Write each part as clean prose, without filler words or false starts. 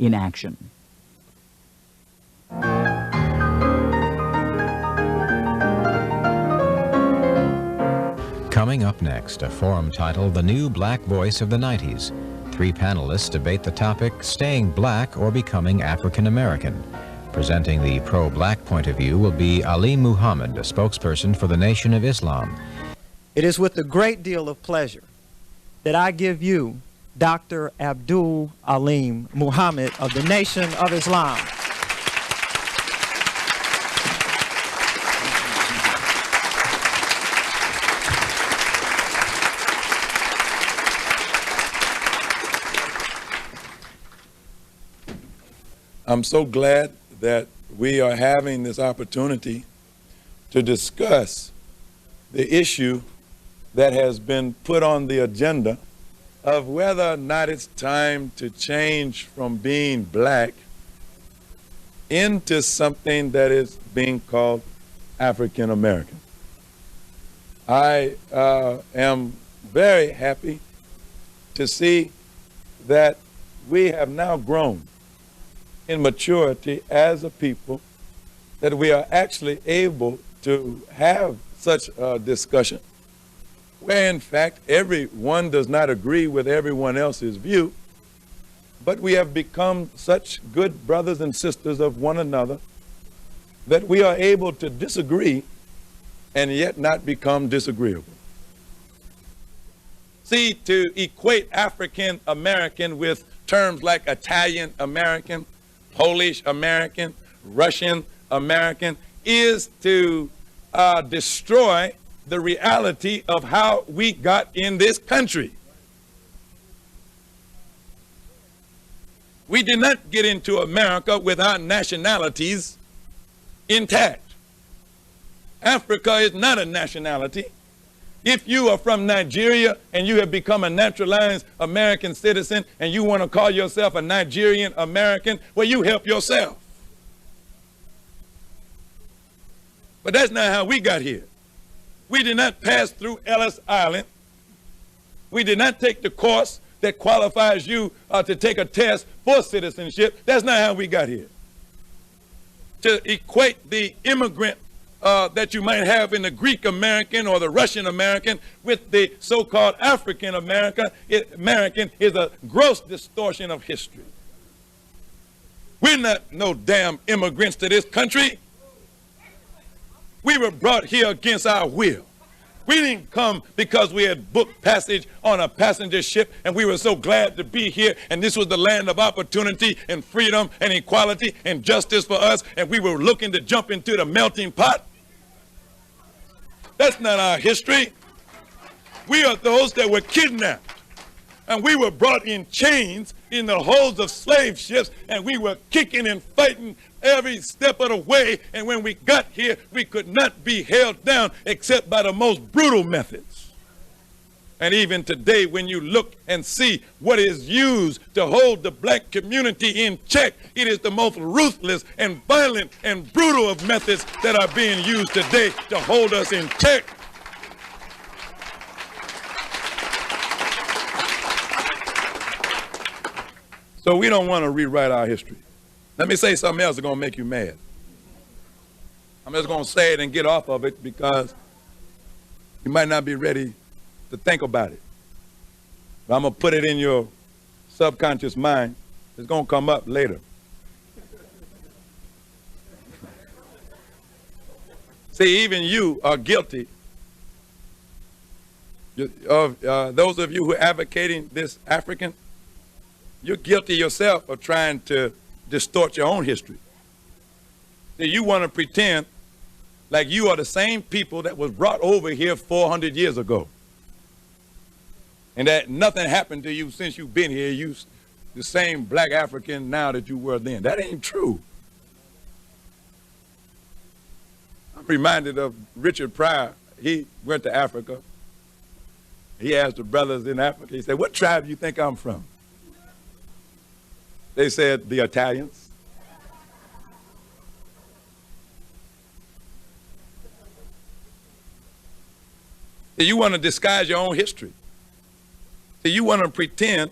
in action. Coming up next, a forum titled The New Black Voice of the 90s. 3 panelists debate the topic, Staying Black or Becoming African American. Presenting the pro-black point of view will be Ali Muhammad, a spokesperson for the Nation of Islam. It is with a great deal of pleasure that I give you Dr. Abdul Alim Muhammad of the Nation of Islam. I'm so glad that we are having this opportunity to discuss the issue that has been put on the agenda of whether or not it's time to change from being black into something that is being called African American. I am very happy to see that we have now grown in maturity as a people, that we are actually able to have such a discussion where in fact everyone does not agree with everyone else's view, but we have become such good brothers and sisters of one another that we are able to disagree and yet not become disagreeable. See, to equate African American with terms like Italian American, Polish American, Russian American is to destroy the reality of how we got in this country. We did not get into America with our nationalities intact. Africa is not a nationality. If you are from Nigeria and you have become a naturalized American citizen and you want to call yourself a Nigerian American, well, you help yourself. But that's not how we got here. We did not pass through Ellis Island. We did not take the course that qualifies you to take a test for citizenship. That's not how we got here. To equate the immigrant that you might have in the Greek American or the Russian American with the so-called African American is a gross distortion of history. We're not no damn immigrants to this country. We were brought here against our will. We didn't come because we had booked passage on a passenger ship and we were so glad to be here and this was the land of opportunity and freedom and equality and justice for us and we were looking to jump into the melting pot. That's not our history. We are those that were kidnapped and we were brought in chains in the holds of slave ships and we were kicking and fighting every step of the way, and when we got here, we could not be held down except by the most brutal methods. And even today, when you look and see what is used to hold the black community in check, it is the most ruthless and violent and brutal of methods that are being used today to hold us in check. So we don't want to rewrite our history. Let me say something else that's going to make you mad. I'm just going to say it and get off of it because you might not be ready to think about it. But I'm going to put it in your subconscious mind. It's going to come up later. See, even you are guilty of those of you who are advocating this African, you're guilty yourself of trying to distort your own history. So you want to pretend like you are the same people that was brought over here 400 years ago. And that nothing happened to you since you've been here. You the same black African now that you were then. That ain't true. I'm reminded of Richard Pryor. He went to Africa. He asked the brothers in Africa, he said, "What tribe do you think I'm from?" They said, "The Italians." You want to disguise your own history. You want to pretend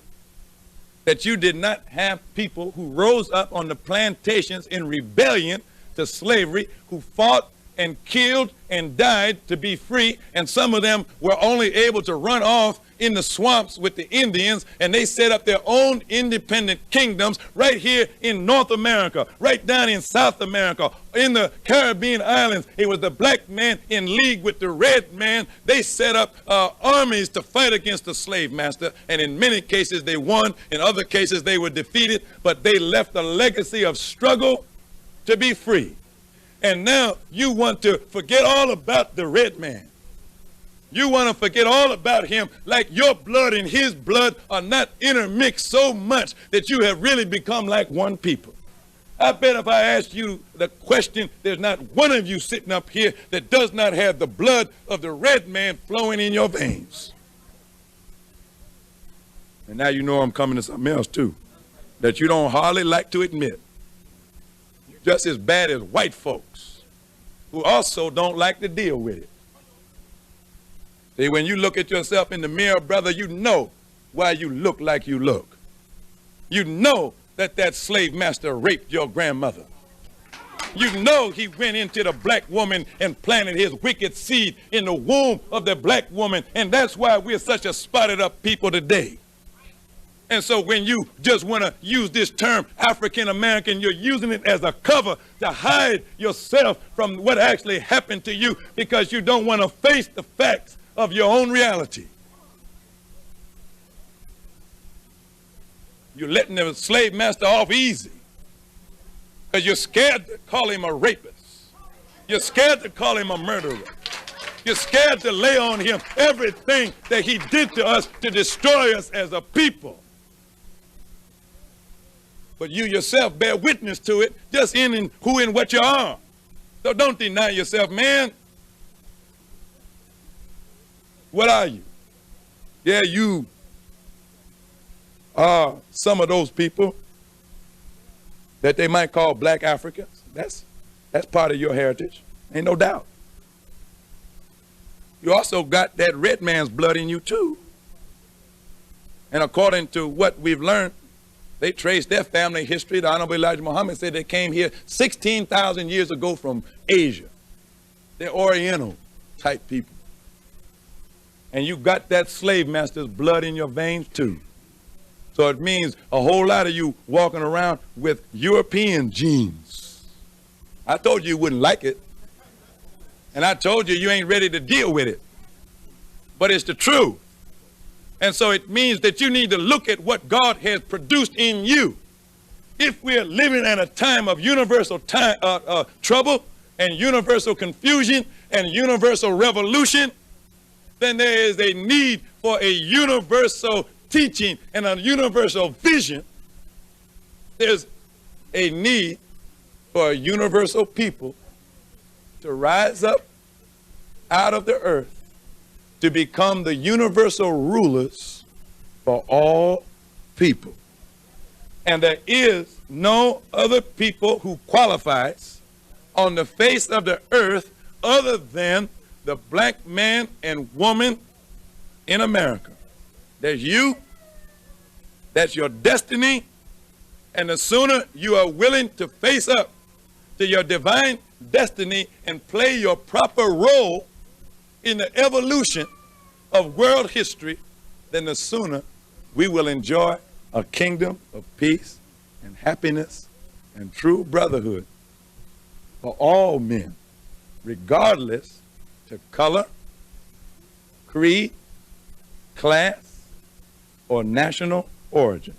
that you did not have people who rose up on the plantations in rebellion to slavery, who fought and killed and died to be free, and some of them were only able to run off in the swamps with the Indians, and they set up their own independent kingdoms right here in North America, right down in South America, in the Caribbean islands. It was the black man in league with the red man. They set up armies to fight against the slave master, and in many cases they won, in other cases they were defeated, but they left a legacy of struggle to be free. And now you want to forget all about the red man. You want to forget all about him, like your blood and his blood are not intermixed so much that you have really become like one people. I bet if I asked you the question, there's not one of you sitting up here that does not have the blood of the red man flowing in your veins. And now you know I'm coming to something else too, that you don't hardly like to admit. You're just as bad as white folks who also don't like to deal with it. See, when you look at yourself in the mirror, brother, you know why you look like you look. You know that that slave master raped your grandmother. You know he went into the black woman and planted his wicked seed in the womb of the black woman, and that's why we're such a spotted up people today. And so when you just want to use this term African American, you're using it as a cover to hide yourself from what actually happened to you because you don't want to face the facts of your own reality. You're letting the slave master off easy because you're scared to call him a rapist. You're scared to call him a murderer. You're scared to lay on him everything that he did to us to destroy us as a people. But you yourself bear witness to it just in who and what you are. So don't deny yourself, man. What are you? Yeah, you are some of those people that they might call black Africans. That's part of your heritage. Ain't no doubt. You also got that red man's blood in you too. And according to what we've learned, they traced their family history. The Honorable Elijah Muhammad said they came here 16,000 years ago from Asia. They're Oriental type people. And you got that slave master's blood in your veins too. So it means a whole lot of you walking around with European genes. I told you wouldn't like it. And I told you ain't ready to deal with it. But it's the truth. And so it means that you need to look at what God has produced in you. If we're living at a time of universal trouble and universal confusion and universal revolution, then there is a need for a universal teaching and a universal vision. There's a need for a universal people to rise up out of the earth to become the universal rulers for all people. And there is no other people who qualifies on the face of the earth other than the black man and woman in America. There's you, that's your destiny, and the sooner you are willing to face up to your divine destiny and play your proper role in the evolution of world history, then the sooner we will enjoy a kingdom of peace and happiness and true brotherhood for all men, regardless to color, creed, class, or national origin.